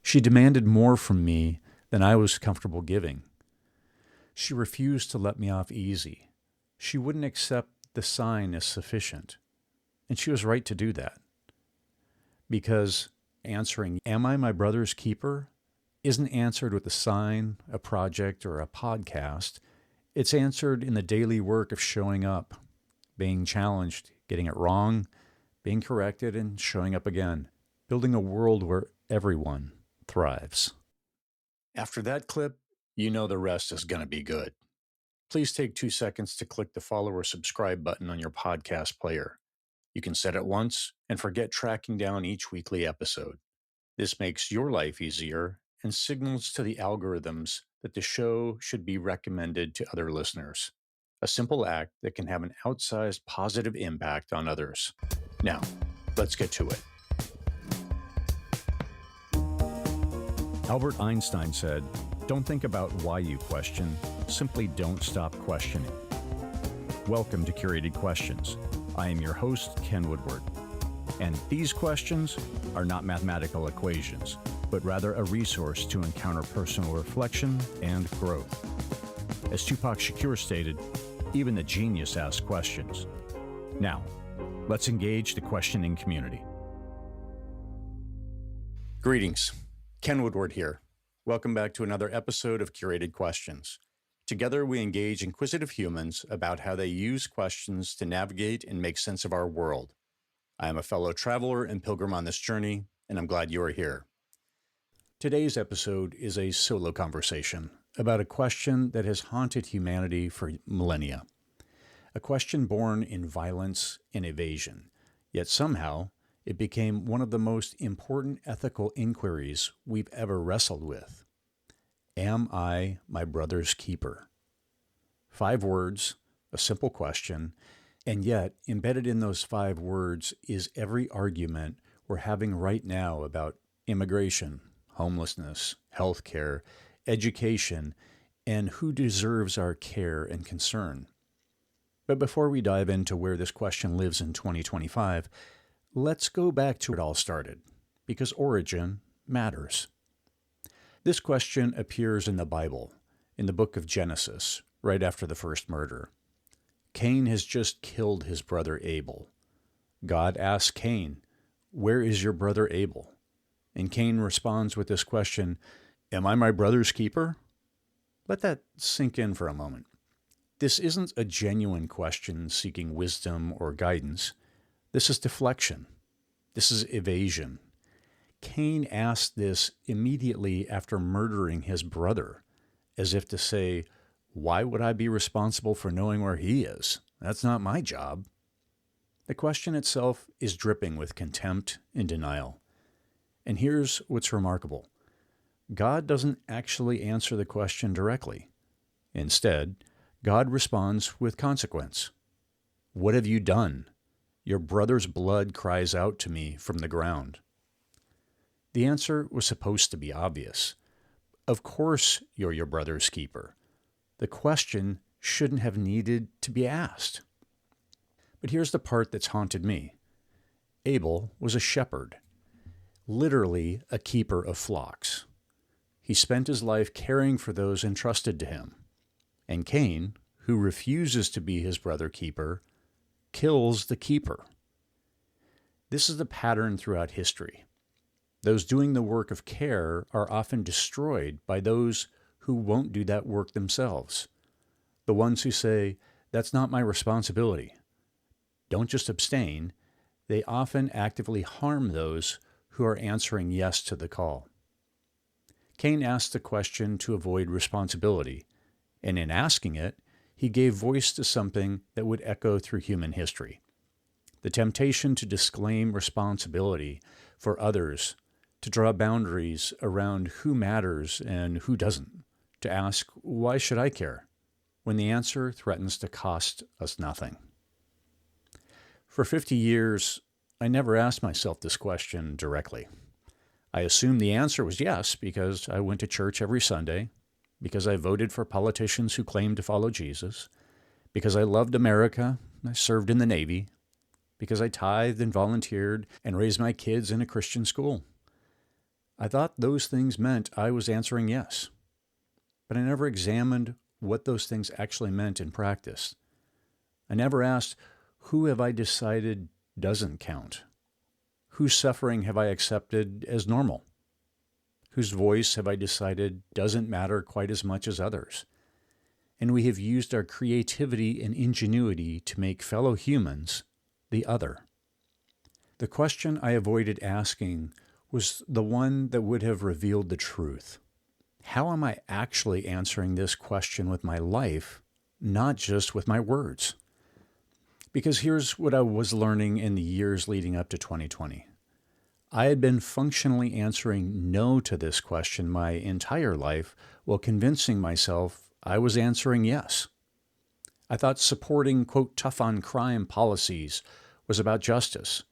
She demanded more from me than I was comfortable giving. She refused to let me off easy. She wouldn't accept the sign as sufficient. And she was right to do that. Because answering, "Am I my brother's keeper?" isn't answered with a sign, a project, or a podcast. It's answered in the daily work of showing up, being challenged, getting it wrong, being corrected, and showing up again, building a world where everyone thrives. After that clip, you know the rest is going to be good. Please take 2 seconds to click the follow or subscribe button on your podcast player. You can set it once and forget tracking down each weekly episode. This makes your life easier and signals to the algorithms that the show should be recommended to other listeners. A simple act that can have an outsized positive impact on others. Now, let's get to it. Albert Einstein said, "Don't think about why you question, simply don't stop questioning." Welcome to Curated Questions. I am your host, Ken Woodward. And these questions are not mathematical equations, but rather a resource to encounter personal reflection and growth. As Tupac Shakur stated, even the genius asks questions. Now, let's engage the questioning community. Greetings. Ken Woodward here. Welcome back to another episode of Curated Questions. Together, we engage inquisitive humans about how they use questions to navigate and make sense of our world. I am a fellow traveler and pilgrim on this journey, and I'm glad you are here. Today's episode is a solo conversation about a question that has haunted humanity for millennia. A question born in violence and evasion, yet somehow it became one of the most important ethical inquiries we've ever wrestled with. Am I my brother's keeper? 5 words, a simple question, and yet embedded in those 5 words is every argument we're having right now about immigration, homelessness, healthcare, education, and who deserves our care and concern. But before we dive into where this question lives in 2025, let's go back to where it all started, because origin matters. This question appears in the Bible, in the book of Genesis, right after the first murder. Cain has just killed his brother Abel. God asks Cain, "Where is your brother Abel?" And Cain responds with this question, "Am I my brother's keeper?" Let that sink in for a moment. This isn't a genuine question seeking wisdom or guidance. This is deflection. This is evasion. Cain asked this immediately after murdering his brother, as if to say, "Why would I be responsible for knowing where he is? That's not my job." The question itself is dripping with contempt and denial. And here's what's remarkable. God doesn't actually answer the question directly. Instead, God responds with consequence. "What have you done? Your brother's blood cries out to me from the ground." The answer was supposed to be obvious. Of course you're your brother's keeper. The question shouldn't have needed to be asked. But here's the part that's haunted me. Abel was a shepherd, literally a keeper of flocks. He spent his life caring for those entrusted to him. And Cain, who refuses to be his brother keeper, kills the keeper. This is the pattern throughout history. Those doing the work of care are often destroyed by those who won't do that work themselves. The ones who say, "That's not my responsibility." Don't just abstain. They often actively harm those who are answering yes to the call. Cain asked the question to avoid responsibility, and in asking it, he gave voice to something that would echo through human history. The temptation to disclaim responsibility for others, to draw boundaries around who matters and who doesn't, to ask, "Why should I care?" when the answer threatens to cost us nothing. For 50 years, I never asked myself this question directly. I assumed the answer was yes because I went to church every Sunday, because I voted for politicians who claimed to follow Jesus, because I loved America, I served in the Navy, because I tithed and volunteered and raised my kids in a Christian school. I thought those things meant I was answering yes, but I never examined what those things actually meant in practice. I never asked, who have I decided doesn't count? Whose suffering have I accepted as normal? Whose voice have I decided doesn't matter quite as much as others? And we have used our creativity and ingenuity to make fellow humans the other. The question I avoided asking was the one that would have revealed the truth. How am I actually answering this question with my life, not just with my words? Because here's what I was learning in the years leading up to 2020. I had been functionally answering no to this question my entire life while convincing myself I was answering yes. I thought supporting, quote, tough on crime policies was about justice,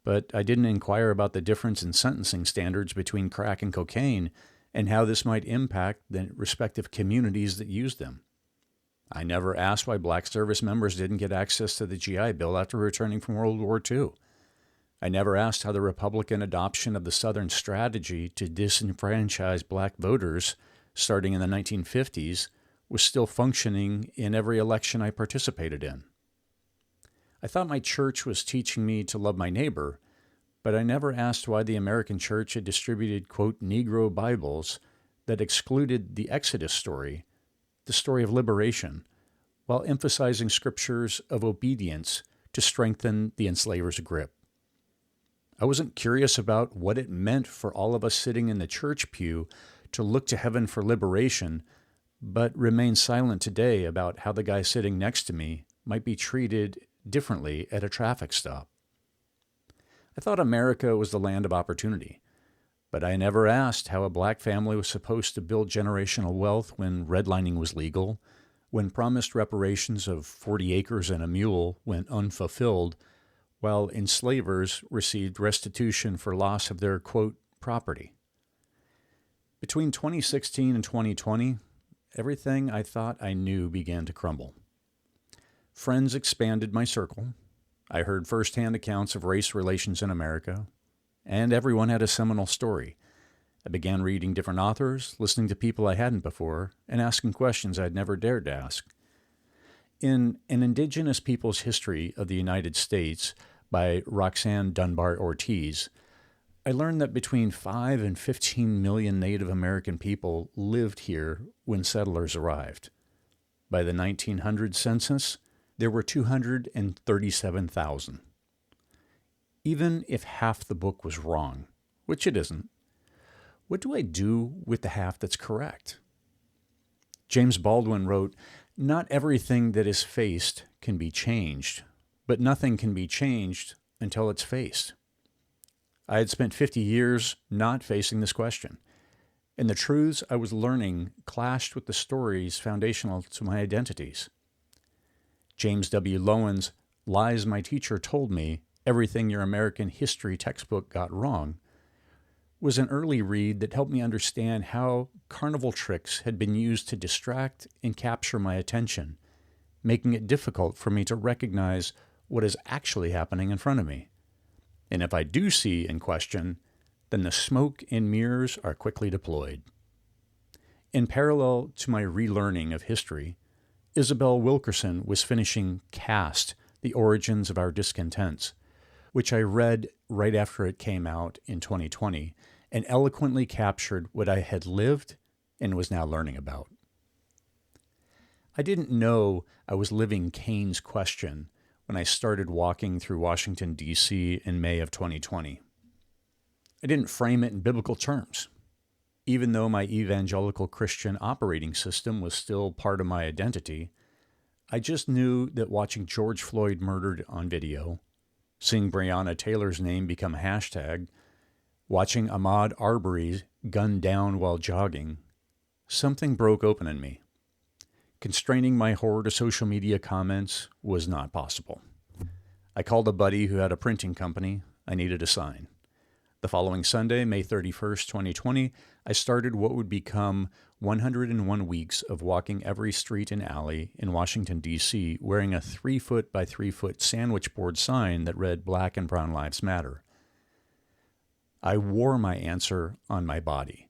but I didn't inquire about the difference in sentencing standards between crack and cocaine and how this might impact the respective communities that use them. I never asked why black service members didn't get access to the GI Bill after returning from World War II. I never asked how the Republican adoption of the Southern strategy to disenfranchise black voters starting in the 1950s was still functioning in every election I participated in. I thought my church was teaching me to love my neighbor, but I never asked why the American church had distributed, quote, Negro Bibles that excluded the Exodus story, the story of liberation, while emphasizing scriptures of obedience to strengthen the enslaver's grip. I wasn't curious about what it meant for all of us sitting in the church pew to look to heaven for liberation, but remain silent today about how the guy sitting next to me might be treated differently at a traffic stop. I thought America was the land of opportunity, but I never asked how a black family was supposed to build generational wealth when redlining was legal, when promised reparations of 40 acres and a mule went unfulfilled, while enslavers received restitution for loss of their, quote, property. Between 2016 and 2020, everything I thought I knew began to crumble. Friends expanded my circle. I heard firsthand accounts of race relations in America, and everyone had a seminal story. I began reading different authors, listening to people I hadn't before, and asking questions I'd never dared to ask. In An Indigenous People's History of the United States by Roxanne Dunbar Ortiz, I learned that between 5 and 15 million Native American people lived here when settlers arrived. By the 1900 census, there were 237,000. Even if half the book was wrong, which it isn't, what do I do with the half that's correct? James Baldwin wrote, "Not everything that is faced can be changed, but nothing can be changed until it's faced." I had spent 50 years not facing this question, and the truths I was learning clashed with the stories foundational to my identities. James W. Lowen's Lies My Teacher Told Me, Everything Your American History Textbook Got Wrong was an early read that helped me understand how carnival tricks had been used to distract and capture my attention, making it difficult for me to recognize what is actually happening in front of me. And if I do see and question, then the smoke and mirrors are quickly deployed. In parallel to my relearning of history, Isabel Wilkerson was finishing Caste, The Origins of Our Discontents, which I read right after it came out in 2020 and eloquently captured what I had lived and was now learning about. I didn't know I was living Cain's question when I started walking through Washington, D.C. in May of 2020. I didn't frame it in biblical terms. Even though my evangelical Christian operating system was still part of my identity, I just knew that watching George Floyd murdered on video, seeing Breonna Taylor's name become a hashtag, watching Ahmaud Arbery gunned down while jogging, something broke open in me. Constraining my horror to social media comments was not possible. I called a buddy who had a printing company. I needed a sign. The following Sunday, May 31st, 2020, I started what would become 101 weeks of walking every street and alley in Washington, D.C., wearing a 3-foot by 3-foot sandwich board sign that read Black and Brown Lives Matter. I wore my answer on my body.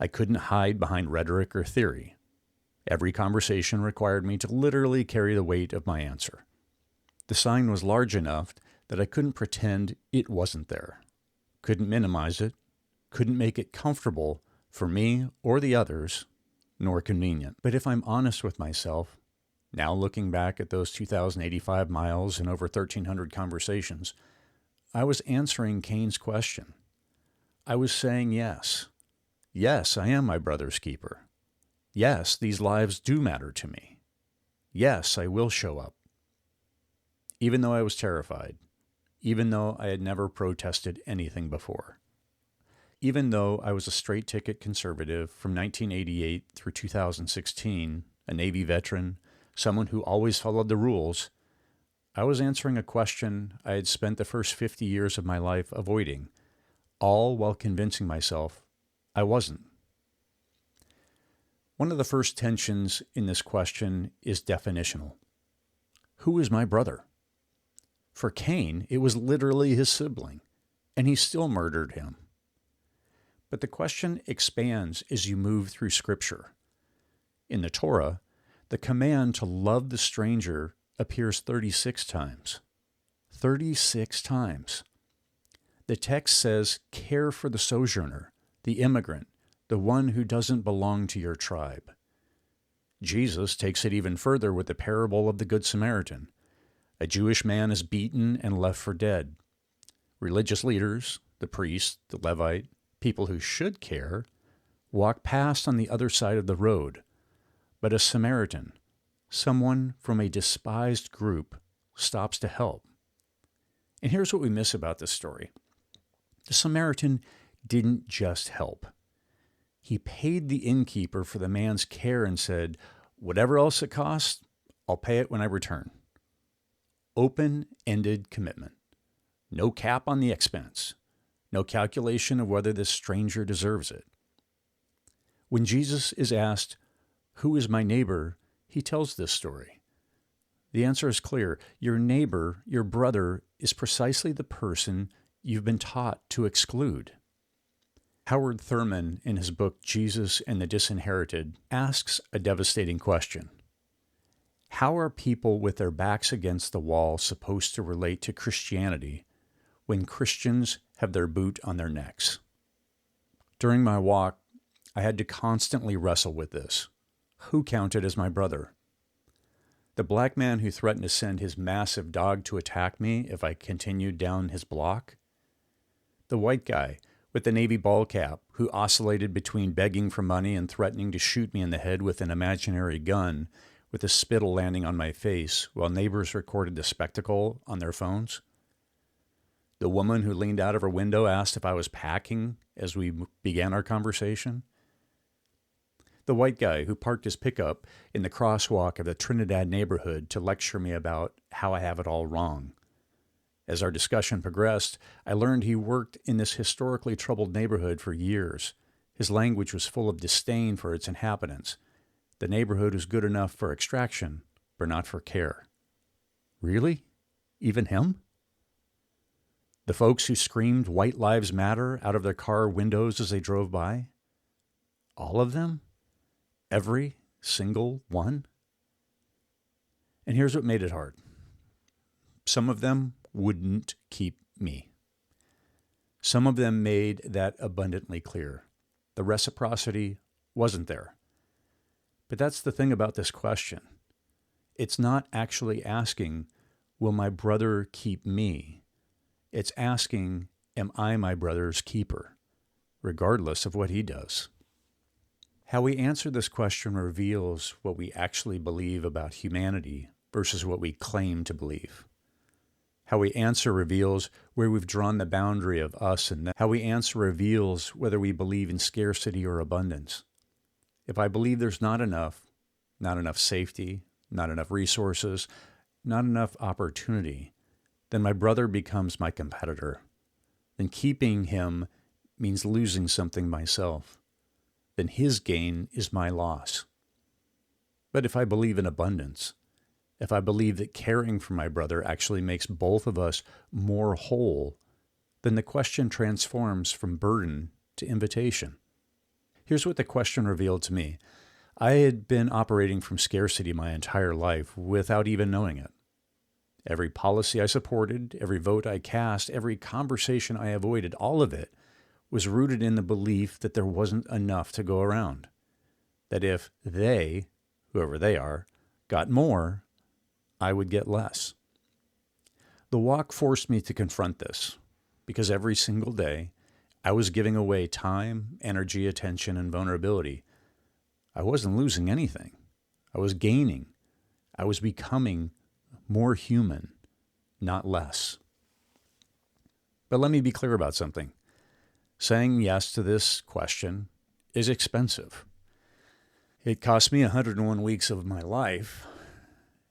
I couldn't hide behind rhetoric or theory. Every conversation required me to literally carry the weight of my answer. The sign was large enough that I couldn't pretend it wasn't there, couldn't minimize it, couldn't make it comfortable for me or the others, nor convenient. But if I'm honest with myself, now looking back at those 2,085 miles and over 1,300 conversations, I was answering Cain's question. I was saying yes. Yes, I am my brother's keeper. Yes, these lives do matter to me. Yes, I will show up. Even though I was terrified, even though I had never protested anything before, even though I was a straight-ticket conservative from 1988 through 2016, a Navy veteran, someone who always followed the rules, I was answering a question I had spent the first 50 years of my life avoiding, all while convincing myself I wasn't. One of the first tensions in this question is definitional. Who is my brother? For Cain, it was literally his sibling, and he still murdered him. But the question expands as you move through Scripture. In the Torah, the command to love the stranger appears 36 times. 36 times. The text says, care for the sojourner, the immigrant, the one who doesn't belong to your tribe. Jesus takes it even further with the parable of the Good Samaritan. A Jewish man is beaten and left for dead. Religious leaders, the priest, the Levite, people who should care, walk past on the other side of the road. But a Samaritan, someone from a despised group, stops to help. And here's what we miss about this story. The Samaritan didn't just help. He paid the innkeeper for the man's care and said, whatever else it costs, I'll pay it when I return. Open-ended commitment. No cap on the expense. No calculation of whether this stranger deserves it. When Jesus is asked, who is my neighbor, he tells this story. The answer is clear. Your neighbor, your brother, is precisely the person you've been taught to exclude. Howard Thurman, in his book Jesus and the Disinherited, asks a devastating question. How are people with their backs against the wall supposed to relate to Christianity when Christians have their boot on their necks? During my walk, I had to constantly wrestle with this. Who counted as my brother? The black man who threatened to send his massive dog to attack me if I continued down his block? The white guy with the Navy ball cap who oscillated between begging for money and threatening to shoot me in the head with an imaginary gun, with a spittle landing on my face while neighbors recorded the spectacle on their phones? The woman who leaned out of her window asked if I was packing as we began our conversation? The white guy who parked his pickup in the crosswalk of the Trinidad neighborhood to lecture me about how I have it all wrong? As our discussion progressed, I learned he worked in this historically troubled neighborhood for years. His language was full of disdain for its inhabitants. The neighborhood was good enough for extraction, but not for care. Really? Even him? The folks who screamed "White Lives Matter" out of their car windows as they drove by? All of them? Every single one? And here's what made it hard. Some of them wouldn't keep me. Some of them made that abundantly clear. The reciprocity wasn't there. But that's the thing about this question. It's not actually asking, will my brother keep me? It's asking, am I my brother's keeper, regardless of what he does? How we answer this question reveals what we actually believe about humanity versus what we claim to believe. How we answer reveals where we've drawn the boundary of us and them. How we answer reveals whether we believe in scarcity or abundance. If I believe there's not enough safety, not enough resources, not enough opportunity, then my brother becomes my competitor. Then keeping him means losing something myself. Then his gain is my loss. But if I believe in abundance, if I believe that caring for my brother actually makes both of us more whole, then the question transforms from burden to invitation. Here's what the question revealed to me. I had been operating from scarcity my entire life without even knowing it. Every policy I supported, every vote I cast, every conversation I avoided, all of it was rooted in the belief that there wasn't enough to go around. That if they, whoever they are, got more, I would get less. The walk forced me to confront this, because every single day I was giving away time, energy, attention, and vulnerability. I wasn't losing anything. I was gaining. I was becoming more human, not less. But let me be clear about something. Saying yes to this question is expensive. It cost me 101 weeks of my life.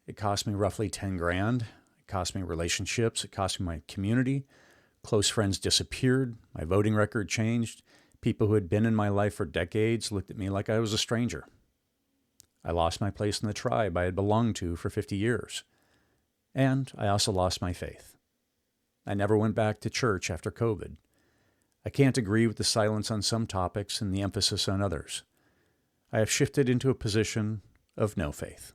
It cost me roughly 10 grand. It cost me relationships. It cost me my community. Close friends disappeared. My voting record changed. People who had been in my life for decades looked at me like I was a stranger. I lost my place in the tribe I had belonged to for 50 years. And I also lost my faith. I never went back to church after COVID. I can't agree with the silence on some topics and the emphasis on others. I have shifted into a position of no faith.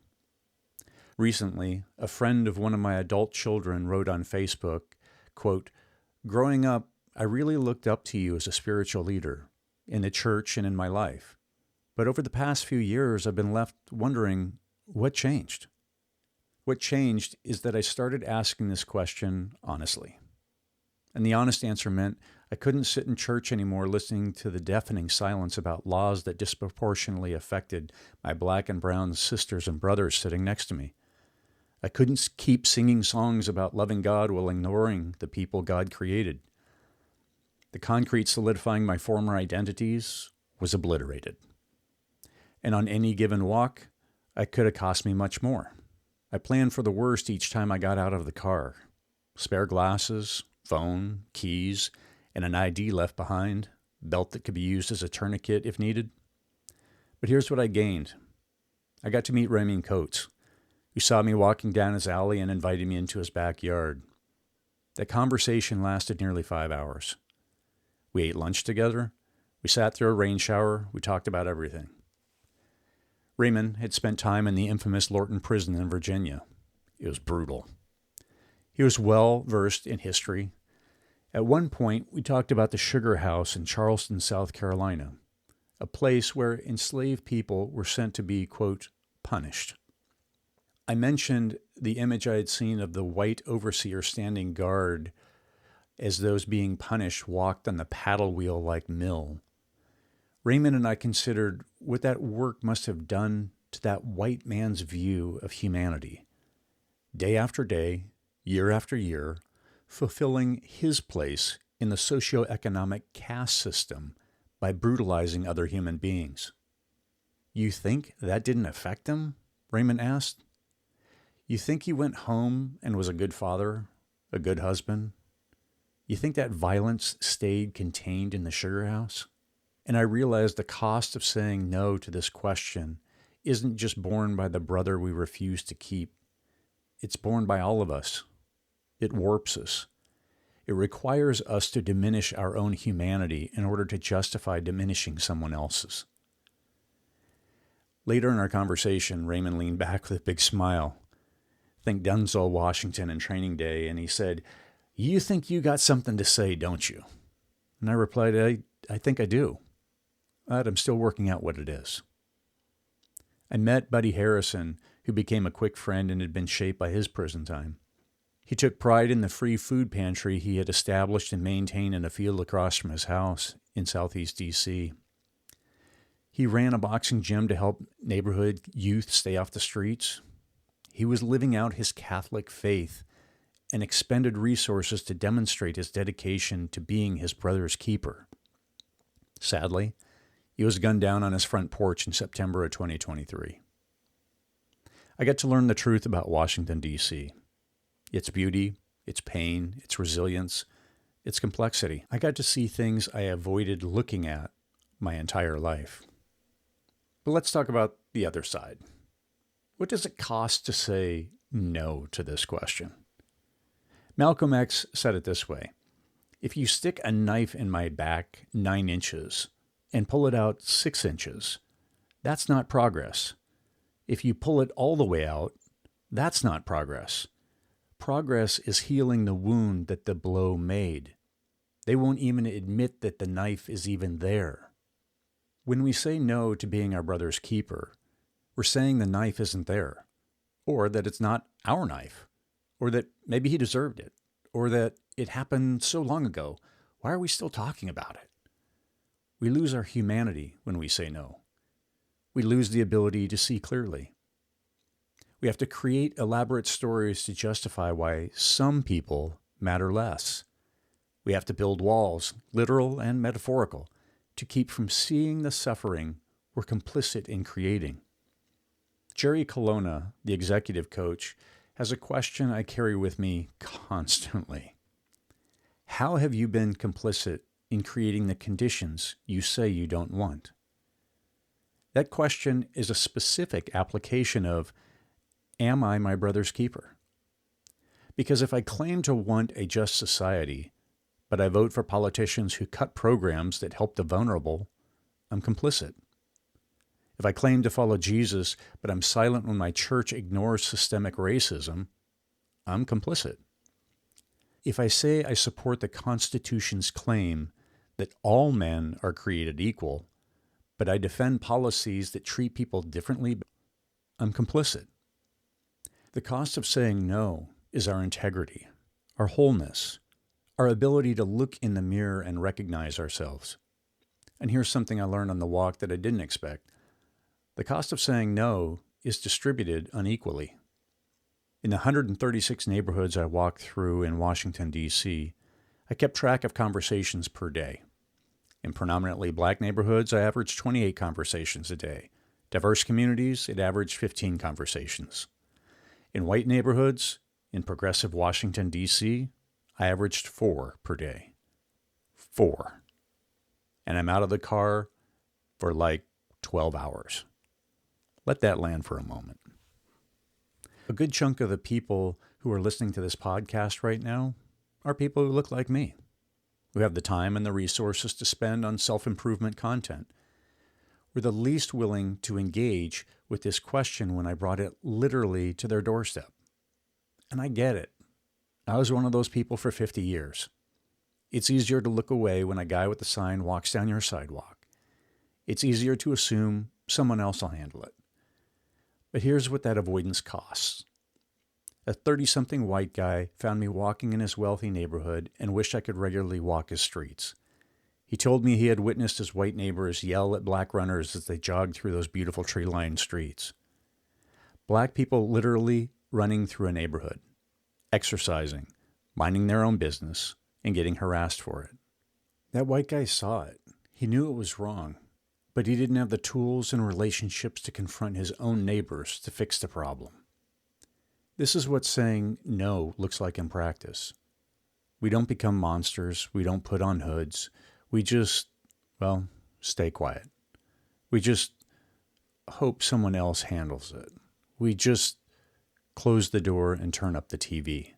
Recently, a friend of one of my adult children wrote on Facebook, quote, "Growing up, I really looked up to you as a spiritual leader in the church and in my life. But over the past few years, I've been left wondering, what changed? What changed is that I started asking this question honestly. And the honest answer meant I couldn't sit in church anymore listening to the deafening silence about laws that disproportionately affected my black and brown sisters and brothers sitting next to me. I couldn't keep singing songs about loving God while ignoring the people God created. The concrete solidifying my former identities was obliterated. And on any given walk, it could have cost me much more. I planned for the worst each time I got out of the car. Spare glasses, phone, keys, and an ID left behind, belt that could be used as a tourniquet if needed. But here's what I gained. I got to meet Raymond Coates, who saw me walking down his alley and invited me into his backyard. That conversation lasted nearly 5 hours. We ate lunch together. We sat through a rain shower. We talked about everything. Raymond had spent time in the infamous Lorton prison in Virginia. It was brutal. He was well versed in history. At one point, we talked about the Sugar House in Charleston, South Carolina, a place where enslaved people were sent to be, quote, punished. I mentioned the image I had seen of the white overseer standing guard as those being punished walked on the paddle wheel-like mill. Raymond and I considered what that work must have done to that white man's view of humanity. Day after day, year after year, fulfilling his place in the socioeconomic caste system by brutalizing other human beings. You think that didn't affect him? Raymond asked. You think he went home and was a good father, a good husband? You think that violence stayed contained in the sugar house? And I realized the cost of saying no to this question isn't just borne by the brother we refuse to keep. It's borne by all of us. It warps us. It requires us to diminish our own humanity in order to justify diminishing someone else's. Later in our conversation, Raymond leaned back with a big smile. Think Denzel Washington in Training Day, and he said, "You think you got something to say, don't you?" And I replied, I think I do. But I'm still working out what it is. I met Buddy Harrison, who became a quick friend and had been shaped by his prison time. He took pride in the free food pantry he had established and maintained in a field across from his house in Southeast D.C. He ran a boxing gym to help neighborhood youth stay off the streets. He was living out his Catholic faith and expended resources to demonstrate his dedication to being his brother's keeper. Sadly, he was gunned down on his front porch in September of 2023. I got to learn the truth about Washington, D.C., its beauty, its pain, its resilience, its complexity. I got to see things I avoided looking at my entire life. But let's talk about the other side. What does it cost to say no to this question? Malcolm X said it this way. If you stick a knife in my back 9 inches and pull it out 6 inches, that's not progress. If you pull it all the way out, that's not progress. Progress is healing the wound that the blow made. They won't even admit that the knife is even there. When we say no to being our brother's keeper, we're saying the knife isn't there, or that it's not our knife, or that maybe he deserved it, or that it happened so long ago. Why are we still talking about it? We lose our humanity when we say no. We lose the ability to see clearly. We have to create elaborate stories to justify why some people matter less. We have to build walls, literal and metaphorical, to keep from seeing the suffering we're complicit in creating. Jerry Colonna, the executive coach, has a question I carry with me constantly. How have you been complicit in creating the conditions you say you don't want? That question is a specific application of, am I my brother's keeper? Because if I claim to want a just society, but I vote for politicians who cut programs that help the vulnerable, I'm complicit. If I claim to follow Jesus, but I'm silent when my church ignores systemic racism, I'm complicit. If I say I support the Constitution's claim that all men are created equal, but I defend policies that treat people differently, I'm complicit. The cost of saying no is our integrity, our wholeness, our ability to look in the mirror and recognize ourselves. And here's something I learned on the walk that I didn't expect. The cost of saying no is distributed unequally. In the 136 neighborhoods I walked through in Washington, D.C., I kept track of conversations per day. In predominantly black neighborhoods, I averaged 28 conversations a day. Diverse communities, it averaged 15 conversations. In white neighborhoods, in progressive Washington, D.C., I averaged 4 per day. 4. And I'm out of the car for like 12 hours. Let that land for a moment. A good chunk of the people who are listening to this podcast right now are people who look like me, who have the time and the resources to spend on self-improvement content. Were the least willing to engage with this question when I brought it literally to their doorstep. And I get it. I was one of those people for 50 years. It's easier to look away when a guy with a sign walks down your sidewalk. It's easier to assume someone else will handle it. But here's what that avoidance costs. A 30-something white guy found me walking in his wealthy neighborhood and wished I could regularly walk his streets. He told me he had witnessed his white neighbors yell at black runners as they jogged through those beautiful tree-lined streets. Black people literally running through a neighborhood, exercising, minding their own business, and getting harassed for it. That white guy saw it. He knew it was wrong, but he didn't have the tools and relationships to confront his own neighbors to fix the problem. This is what saying no looks like in practice. We don't become monsters. We don't put on hoods. We just, stay quiet. We just hope someone else handles it. We just close the door and turn up the TV.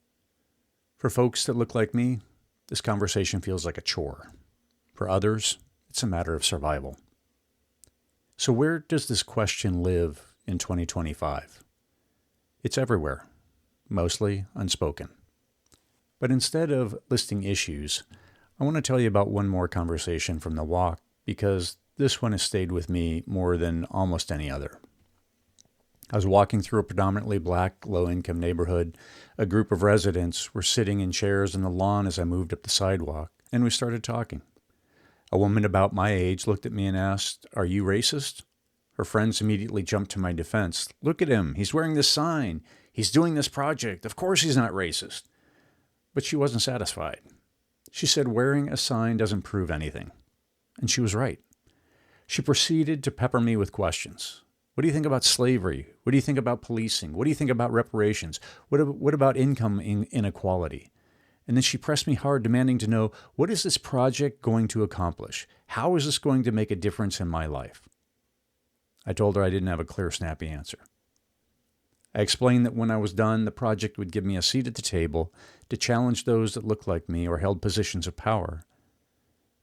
For folks that look like me, this conversation feels like a chore. For others, it's a matter of survival. So where does this question live in 2025? It's everywhere, mostly unspoken. But instead of listing issues, I want to tell you about one more conversation from the walk because this one has stayed with me more than almost any other. I was walking through a predominantly black, low-income neighborhood. A group of residents were sitting in chairs on the lawn as I moved up the sidewalk, and we started talking. A woman about my age looked at me and asked, "Are you racist?" Her friends immediately jumped to my defense. "Look at him. He's wearing this sign. He's doing this project. Of course he's not racist." But she wasn't satisfied. She said wearing a sign doesn't prove anything. And she was right. She proceeded to pepper me with questions. What do you think about slavery? What do you think about policing? What do you think about reparations? What about income inequality? And then she pressed me hard, demanding to know, what is this project going to accomplish? How is this going to make a difference in my life? I told her I didn't have a clear, snappy answer. I explained that when I was done, the project would give me a seat at the table to challenge those that looked like me or held positions of power.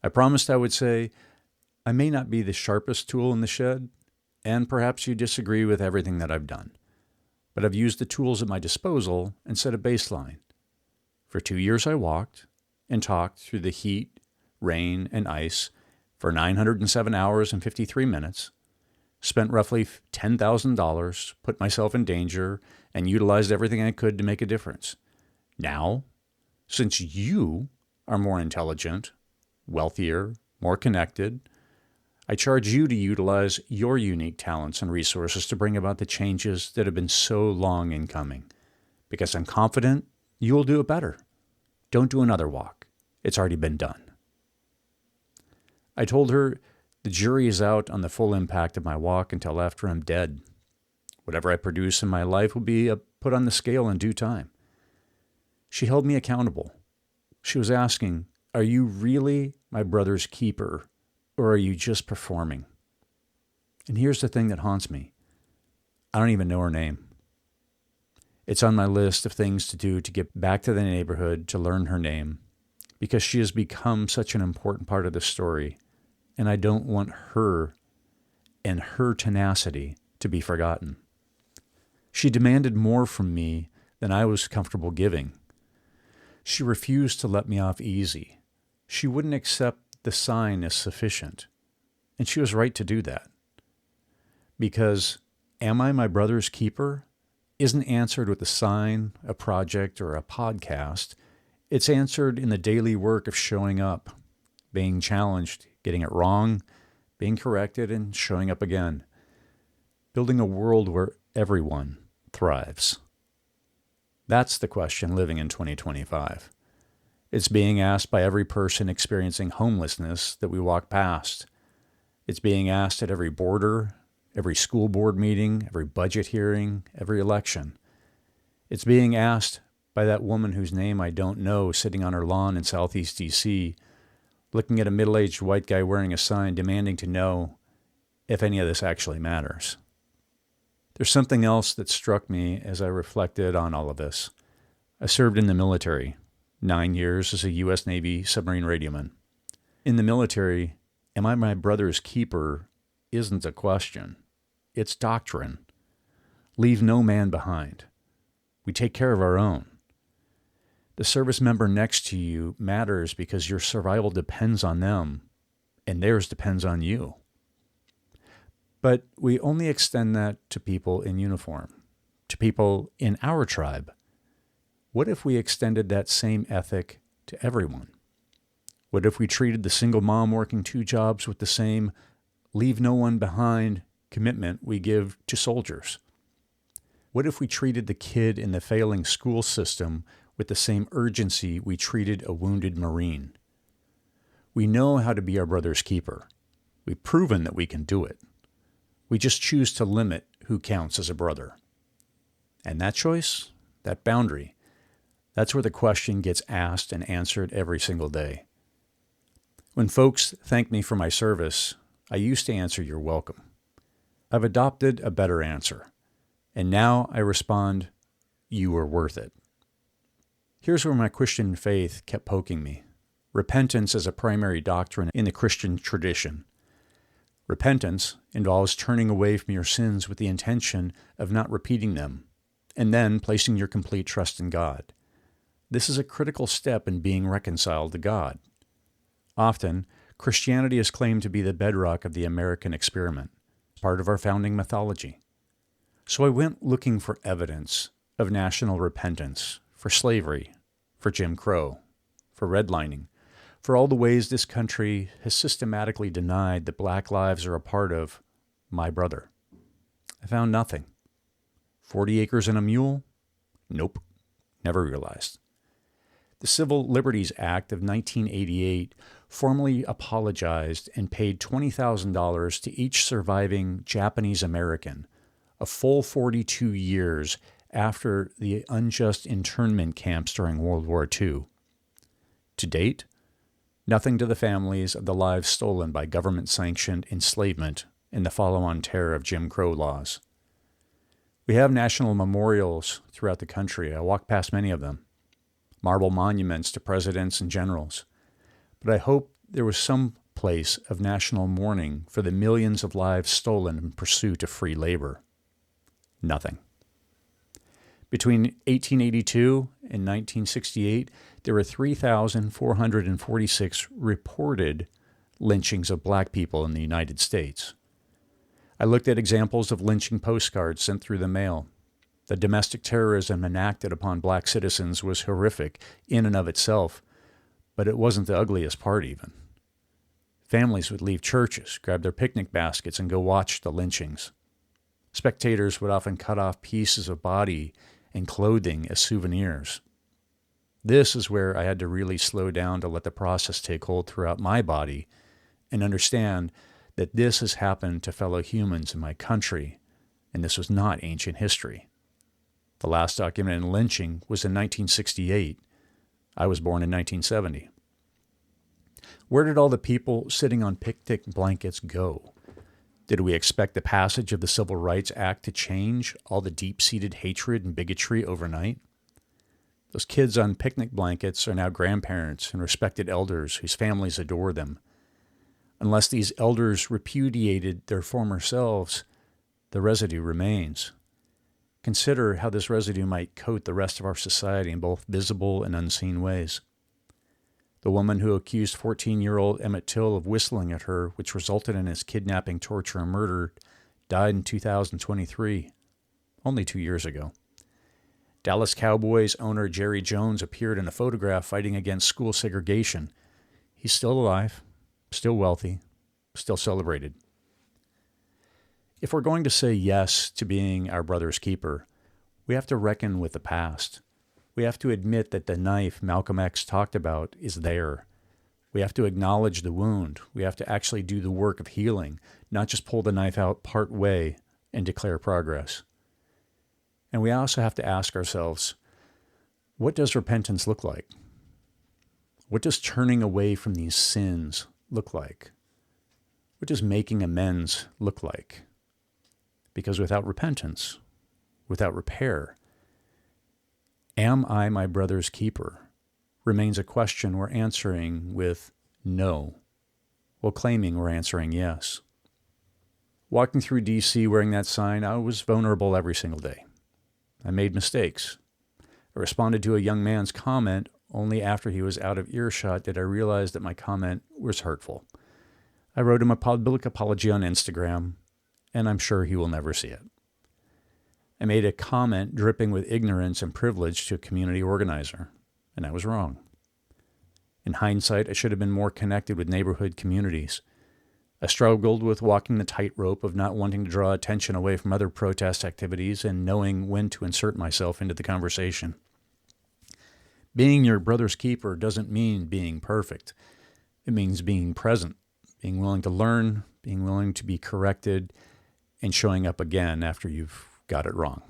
I promised I would say, I may not be the sharpest tool in the shed, and perhaps you disagree with everything that I've done, but I've used the tools at my disposal and set a baseline. For 2 years I walked and talked through the heat, rain, and ice for 907 hours and 53 minutes, spent roughly $10,000, put myself in danger, and utilized everything I could to make a difference. Now, since you are more intelligent, wealthier, more connected, I charge you to utilize your unique talents and resources to bring about the changes that have been so long in coming, because I'm confident you will do it better. Don't do another walk. It's already been done. I told her the jury is out on the full impact of my walk until after I'm dead. Whatever I produce in my life will be put on the scale in due time. She held me accountable. She was asking, are you really my brother's keeper, or are you just performing? And here's the thing that haunts me. I don't even know her name. It's on my list of things to do to get back to the neighborhood to learn her name, because she has become such an important part of the story, and I don't want her and her tenacity to be forgotten. She demanded more from me than I was comfortable giving. She refused to let me off easy. She wouldn't accept the sign as sufficient, and she was right to do that. Because, am I my brother's keeper? Isn't answered with a sign, a project, or a podcast. It's answered in the daily work of showing up, being challenged, getting it wrong, being corrected, and showing up again. Building a world where everyone thrives. That's the question living in 2025. It's being asked by every person experiencing homelessness that we walk past. It's being asked at every border, every school board meeting, every budget hearing, every election. It's being asked by that woman whose name I don't know sitting on her lawn in Southeast D.C., looking at a middle-aged white guy wearing a sign demanding to know if any of this actually matters. There's something else that struck me as I reflected on all of this. I served in the military, 9 years as a U.S. Navy submarine radioman. In the military, am I my brother's keeper isn't a question. It's doctrine. Leave no man behind. We take care of our own. The service member next to you matters because your survival depends on them, and theirs depends on you. But we only extend that to people in uniform, to people in our tribe. What if we extended that same ethic to everyone? What if we treated the single mom working 2 jobs with the same leave no one behind commitment we give to soldiers? What if we treated the kid in the failing school system with the same urgency we treated a wounded Marine? We know how to be our brother's keeper. We've proven that we can do it. We just choose to limit who counts as a brother. And that choice, that boundary, that's where the question gets asked and answered every single day. When folks thank me for my service, I used to answer, "You're welcome." I've adopted a better answer, and now I respond, "You were worth it." Here's where my Christian faith kept poking me. Repentance as a primary doctrine in the Christian tradition. Repentance involves turning away from your sins with the intention of not repeating them, and then placing your complete trust in God. This is a critical step in being reconciled to God. Often, Christianity is claimed to be the bedrock of the American experiment, part of our founding mythology. So I went looking for evidence of national repentance, for slavery, for Jim Crow, for redlining, for all the ways this country has systematically denied that black lives are a part of my brother. I found nothing. 40 acres and a mule? Nope, never realized. The Civil Liberties Act of 1988 formally apologized and paid $20,000 to each surviving Japanese American, a full 42 years after the unjust internment camps during World War II. To date, nothing to the families of the lives stolen by government-sanctioned enslavement and the follow-on terror of Jim Crow laws. We have national memorials throughout the country. I walk past many of them. Marble monuments to presidents and generals. But I hope there was some place of national mourning for the millions of lives stolen in pursuit of free labor. Nothing. Between 1882 and 1968, there were 3,446 reported lynchings of black people in the United States. I looked at examples of lynching postcards sent through the mail. The domestic terrorism enacted upon black citizens was horrific in and of itself, but it wasn't the ugliest part even. Families would leave churches, grab their picnic baskets, and go watch the lynchings. Spectators would often cut off pieces of body and clothing as souvenirs. This is where I had to really slow down to let the process take hold throughout my body and understand that this has happened to fellow humans in my country, and this was not ancient history. The last documented lynching was in 1968. I was born in 1970. Where did all the people sitting on picnic blankets go? Did we expect the passage of the Civil Rights Act to change all the deep-seated hatred and bigotry overnight? Those kids on picnic blankets are now grandparents and respected elders whose families adore them. Unless these elders repudiated their former selves, the residue remains. Consider how this residue might coat the rest of our society in both visible and unseen ways. The woman who accused 14-year-old Emmett Till of whistling at her, which resulted in his kidnapping, torture, and murder, died in 2023, only 2 years ago. Dallas Cowboys owner Jerry Jones appeared in a photograph fighting against school segregation. He's still alive, still wealthy, still celebrated. If we're going to say yes to being our brother's keeper, we have to reckon with the past. We have to admit that the knife Malcolm X talked about is there. We have to acknowledge the wound. We have to actually do the work of healing, not just pull the knife out part way and declare progress. And we also have to ask ourselves, what does repentance look like? What does turning away from these sins look like? What does making amends look like? Because without repentance, without repair, am I my brother's keeper? Remains a question we're answering with no, while claiming we're answering yes. Walking through D.C. wearing that sign, I was vulnerable every single day. I made mistakes. I responded to a young man's comment only after he was out of earshot did I realize that my comment was hurtful. I wrote him a public apology on Instagram, and I'm sure he will never see it. I made a comment dripping with ignorance and privilege to a community organizer, and I was wrong. In hindsight, I should have been more connected with neighborhood communities. I struggled with walking the tightrope of not wanting to draw attention away from other protest activities and knowing when to insert myself into the conversation. Being your brother's keeper doesn't mean being perfect. It means being present, being willing to learn, being willing to be corrected, and showing up again after you've got it wrong.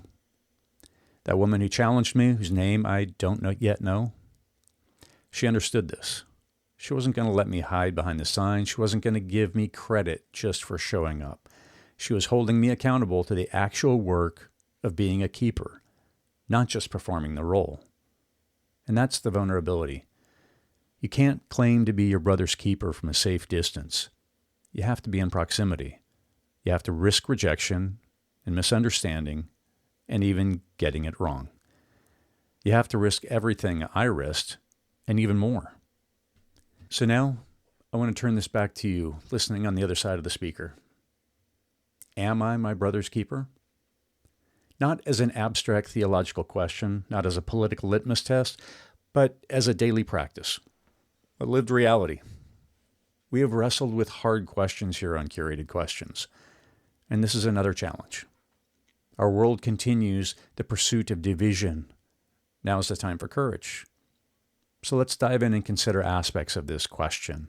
That woman who challenged me, whose name I don't yet know, she understood this. She wasn't going to let me hide behind the sign. She wasn't going to give me credit just for showing up. She was holding me accountable to the actual work of being a keeper, not just performing the role. And that's the vulnerability. You can't claim to be your brother's keeper from a safe distance. You have to be in proximity. You have to risk rejection and misunderstanding and even getting it wrong. You have to risk everything I risked and even more. So now I want to turn this back to you, listening on the other side of the speaker. Am I my brother's keeper? Not as an abstract theological question, not as a political litmus test, but as a daily practice, a lived reality. We have wrestled with hard questions here on Curated Questions, and this is another challenge. Our world continues the pursuit of division. Now is the time for courage. So let's dive in and consider aspects of this question.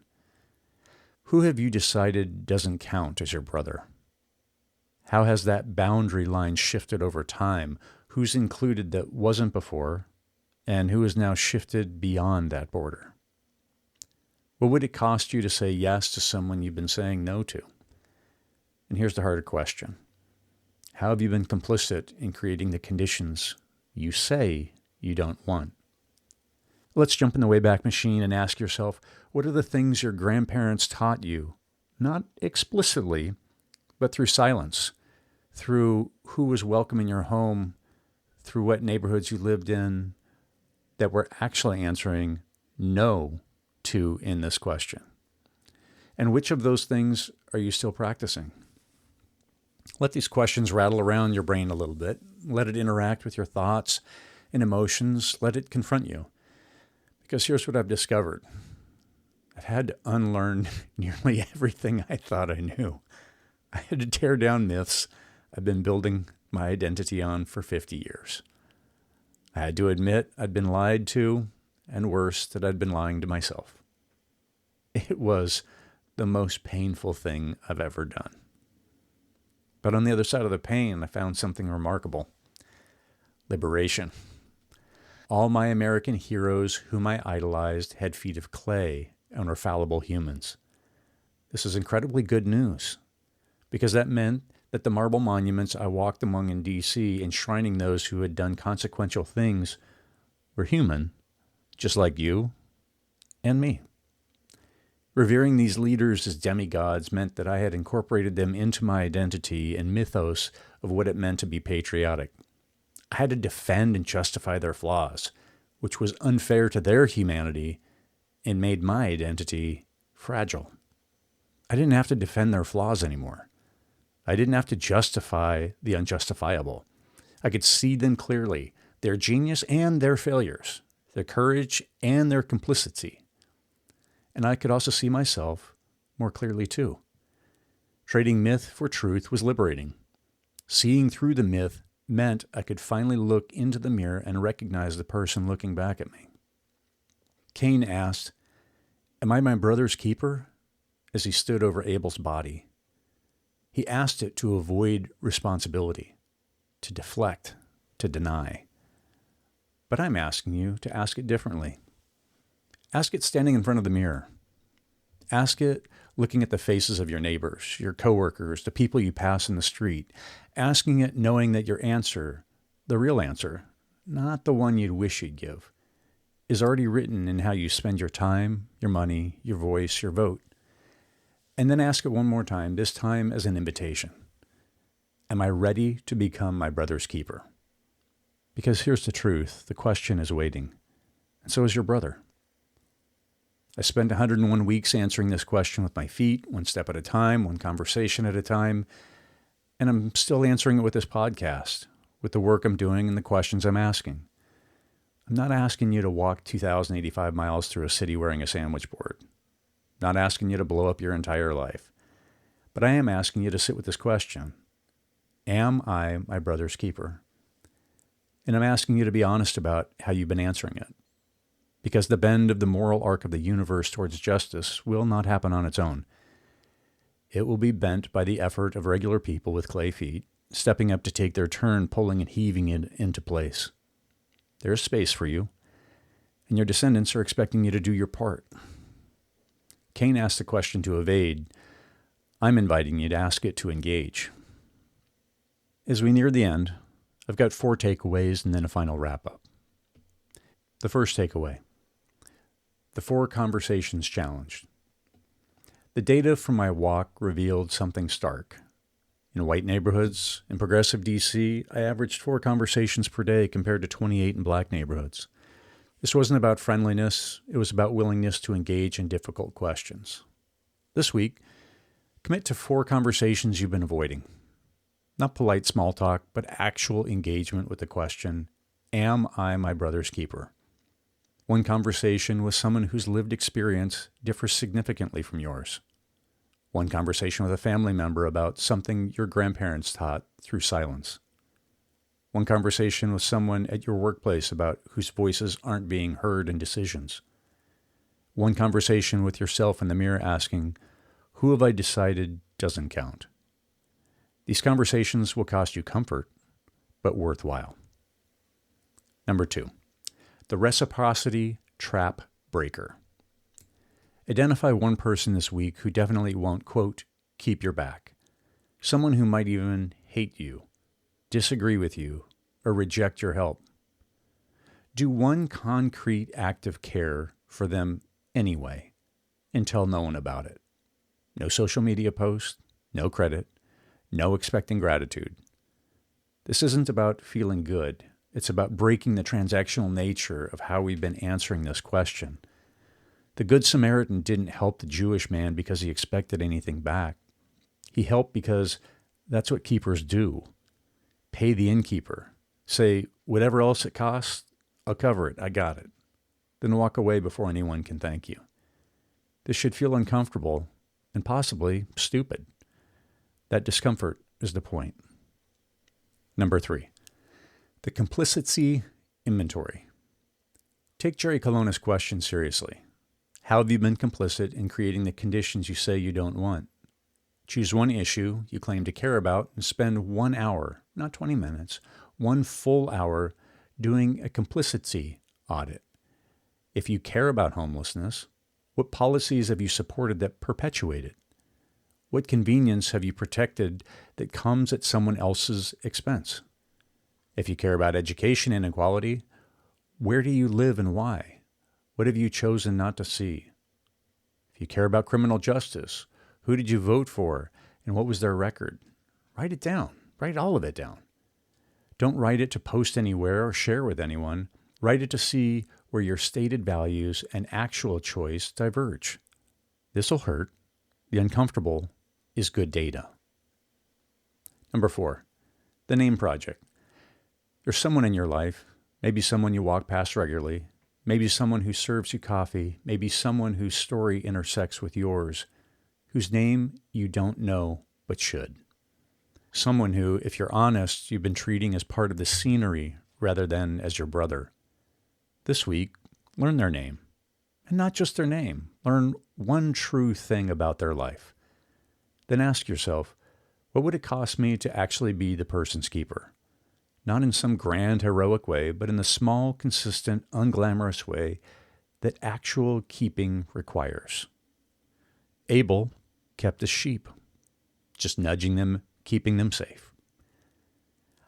Who have you decided doesn't count as your brother? How has that boundary line shifted over time? Who's included that wasn't before, and who has now shifted beyond that border? What would it cost you to say yes to someone you've been saying no to? And here's the harder question. How have you been complicit in creating the conditions you say you don't want? Let's jump in the Wayback Machine and ask yourself, what are the things your grandparents taught you, not explicitly, but through silence, through who was welcome in your home, through what neighborhoods you lived in, that were actually answering no to in this question? And which of those things are you still practicing? Let these questions rattle around your brain a little bit. Let it interact with your thoughts and emotions. Let it confront you. Because here's what I've discovered. I've had to unlearn nearly everything I thought I knew. I had to tear down myths I've been building my identity on for 50 years. I had to admit I'd been lied to, and worse, that I'd been lying to myself. It was the most painful thing I've ever done. But on the other side of the pain, I found something remarkable. Liberation. All my American heroes whom I idolized had feet of clay and were fallible humans. This is incredibly good news, because that meant that the marble monuments I walked among in D.C., enshrining those who had done consequential things, were human, just like you and me. Revering these leaders as demigods meant that I had incorporated them into my identity and mythos of what it meant to be patriotic. I had to defend and justify their flaws, which was unfair to their humanity and made my identity fragile. I didn't have to defend their flaws anymore. I didn't have to justify the unjustifiable. I could see them clearly, their genius and their failures, their courage and their complicity. And I could also see myself more clearly too. Trading myth for truth was liberating. Seeing through the myth meant I could finally look into the mirror and recognize the person looking back at me. Cain asked, "Am I my brother's keeper?" as he stood over Abel's body. He asked it to avoid responsibility, to deflect, to deny. But I'm asking you to ask it differently. Ask it standing in front of the mirror. Ask it looking at the faces of your neighbors, your coworkers, the people you pass in the street. Asking it knowing that your answer, the real answer, not the one you'd wish you'd give, is already written in how you spend your time, your money, your voice, your vote. And then ask it one more time, this time as an invitation. Am I ready to become my brother's keeper? Because here's the truth, the question is waiting, and so is your brother. I spent 101 weeks answering this question with my feet, one step at a time, one conversation at a time, and I'm still answering it with this podcast, with the work I'm doing and the questions I'm asking. I'm not asking you to walk 2,085 miles through a city wearing a sandwich board. Not asking you to blow up your entire life. But I am asking you to sit with this question. Am I my brother's keeper? And I'm asking you to be honest about how you've been answering it. Because the bend of the moral arc of the universe towards justice will not happen on its own. It will be bent by the effort of regular people with clay feet, stepping up to take their turn, pulling and heaving it into place. There is space for you, and your descendants are expecting you to do your part. Cain asked the question to evade. I'm inviting you to ask it to engage. As we near the end, I've got 4 takeaways and then a final wrap-up. The first takeaway. The 4 conversations challenged. The data from my walk revealed something stark. In white neighborhoods, in progressive D.C., I averaged 4 conversations per day compared to 28 in black neighborhoods. This wasn't about friendliness, it was about willingness to engage in difficult questions. This week, commit to 4 conversations you've been avoiding. Not polite small talk, but actual engagement with the question, am I my brother's keeper? One conversation with someone whose lived experience differs significantly from yours. One conversation with a family member about something your grandparents taught through silence. One conversation with someone at your workplace about whose voices aren't being heard in decisions. One conversation with yourself in the mirror asking, who have I decided doesn't count? These conversations will cost you comfort, but worthwhile. Number 2. The reciprocity trap breaker. Identify one person this week who definitely won't, quote, keep your back. Someone who might even hate you, disagree with you, or reject your help. Do one concrete act of care for them anyway, and tell no one about it. No social media post, no credit, no expecting gratitude. This isn't about feeling good. It's about breaking the transactional nature of how we've been answering this question. The Good Samaritan didn't help the Jewish man because he expected anything back. He helped because that's what keepers do. Pay the innkeeper. Say, whatever else it costs, I'll cover it. I got it. Then walk away before anyone can thank you. This should feel uncomfortable and possibly stupid. That discomfort is the point. Number 3, the complicity inventory. Take Jerry Colonna's question seriously. How have you been complicit in creating the conditions you say you don't want? Choose one issue you claim to care about and spend 1 hour, not 20 minutes, 1 full hour doing a complicity audit. If you care about homelessness, what policies have you supported that perpetuate it? What convenience have you protected that comes at someone else's expense? If you care about education inequality, where do you live and why? What have you chosen not to see? If you care about criminal justice, who did you vote for and what was their record? Write it down. Write all of it down. Don't write it to post anywhere or share with anyone. Write it to see where your stated values and actual choice diverge. This will hurt. The uncomfortable is good data. Number 4, the name project. There's someone in your life, maybe someone you walk past regularly, maybe someone who serves you coffee, maybe someone whose story intersects with yours, whose name you don't know but should. Someone who, if you're honest, you've been treating as part of the scenery rather than as your brother. This week, learn their name. And not just their name. Learn one true thing about their life. Then ask yourself, what would it cost me to actually be the person's keeper? Not in some grand, heroic way, but in the small, consistent, unglamorous way that actual keeping requires. Abel kept his sheep, just nudging them, keeping them safe.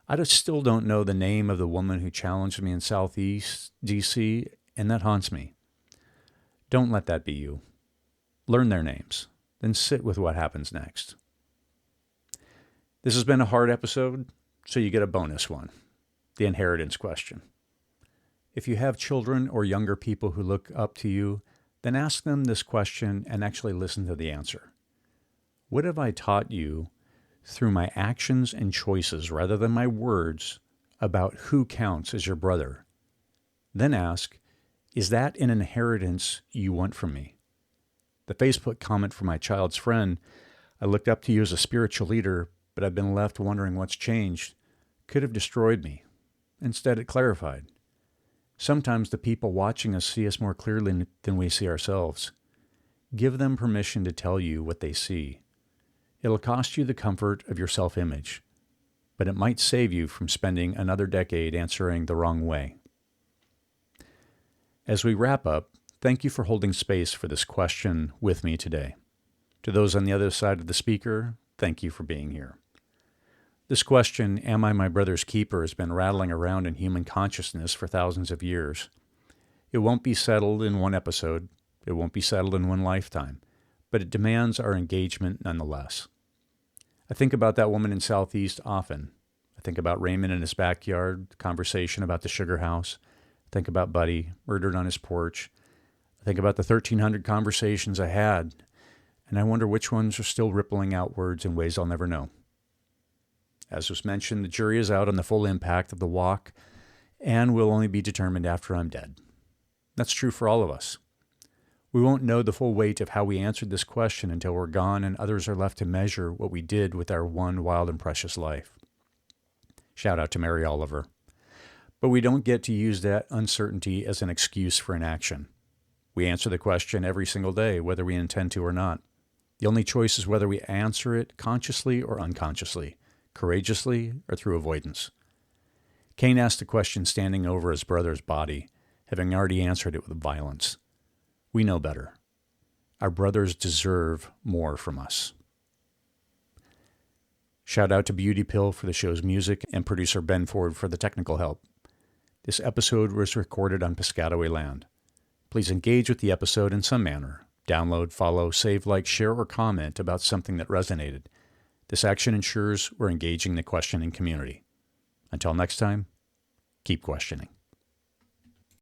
I still don't know the name of the woman who challenged me in Southeast D.C., and that haunts me. Don't let that be you. Learn their names, then sit with what happens next. This has been a hard episode, so you get a bonus one, the inheritance question. If you have children or younger people who look up to you, then ask them this question and actually listen to the answer. What have I taught you through my actions and choices rather than my words about who counts as your brother? Then ask, is that an inheritance you want from me? The Facebook comment from my child's friend, I looked up to you as a spiritual leader, but I've been left wondering what's changed, could have destroyed me. Instead, it clarified. Sometimes the people watching us see us more clearly than we see ourselves. Give them permission to tell you what they see. It'll cost you the comfort of your self-image, but it might save you from spending another decade answering the wrong way. As we wrap up, thank you for holding space for this question with me today. To those on the other side of the speaker, thank you for being here. This question, am I my brother's keeper, has been rattling around in human consciousness for thousands of years. It won't be settled in one episode. It won't be settled in one lifetime, but it demands our engagement nonetheless. I think about that woman in Southeast often. I think about Raymond in his backyard, the conversation about the sugar house. I think about Buddy, murdered on his porch. I think about the 1,300 conversations I had, and I wonder which ones are still rippling outwards in ways I'll never know. As was mentioned, the jury is out on the full impact of the walk and will only be determined after I'm dead. That's true for all of us. We won't know the full weight of how we answered this question until we're gone and others are left to measure what we did with our one wild and precious life. Shout out to Mary Oliver. But we don't get to use that uncertainty as an excuse for inaction. We answer the question every single day, whether we intend to or not. The only choice is whether we answer it consciously or unconsciously, courageously or through avoidance. Cain asked the question standing over his brother's body, having already answered it with violence. We know better. Our brothers deserve more from us. Shout out to Beauty Pill for the show's music and producer Ben Ford for the technical help. This episode was recorded on Piscataway land. Please engage with the episode in some manner. Download, follow, save, like, share, or comment about something that resonated. This action ensures we're engaging the questioning community. Until next time, keep questioning.